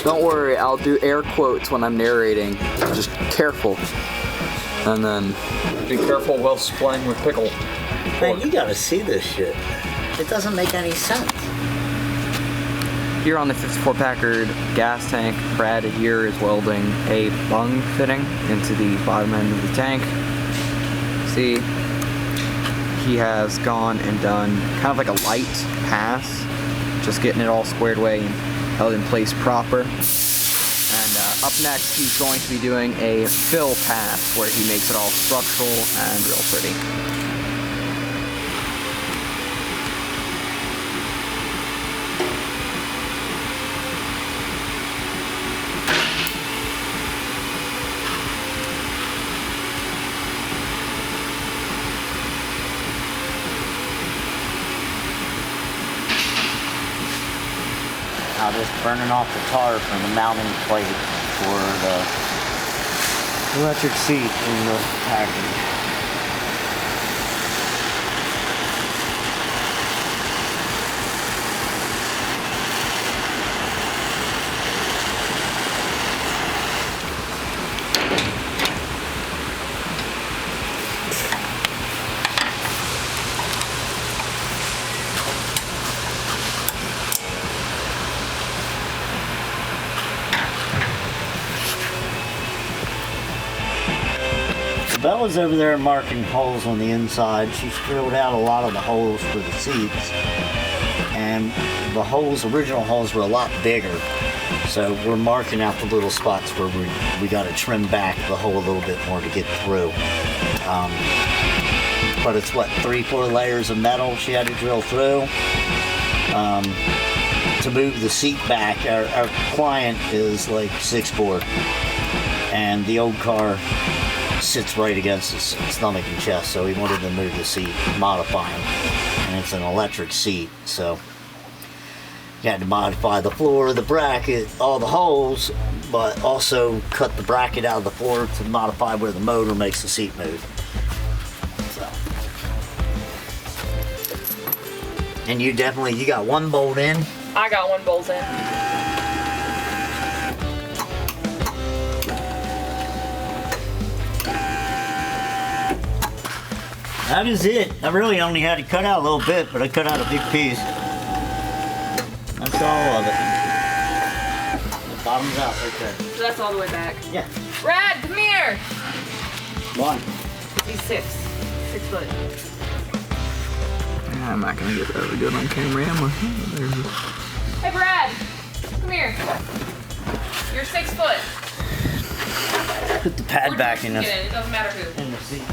Don't worry, I'll do air quotes when I'm narrating. Just careful. And then... Be careful while playing with pickle. Man, you gotta see this shit. It doesn't make any sense. Here on the 54 Packard gas tank, Brad here is welding a bung fitting into the bottom end of the tank. See, he has gone and done kind of like a light pass, just getting it all squared away and held in place proper. And up next, he's going to be doing a fill pass where he makes it all structural and real pretty. Now just burning off the tar from the mounting plate for the electric seat in the Packard. Bella's over there marking holes on the inside. She's drilled out a lot of the holes for the seats. And the holes, original holes, were a lot bigger. So we're marking out the little spots where we got to trim back the hole a little bit more to get through. But it's what, 3-4 layers of metal she had to drill through. To move the seat back, our client is like 6'4", and the old car sits right against his stomach and chest, so he wanted to move the seat, modify him. And it's an electric seat, so you had to modify the floor, the bracket, all the holes, but also cut the bracket out of the floor to modify where the motor makes the seat move. So. And you got one bolt in? I got one bolt in. That is it. I really only had to cut out a little bit, but I cut out a big piece. That's all of it. The bottom's out right there. So that's all the way back. Yeah. Brad, come here! One. He's 6 foot. I'm not gonna get that good on camera, am I? Hey Brad, come here. You're 6 foot. Put the pad back in It doesn't matter who. the seat.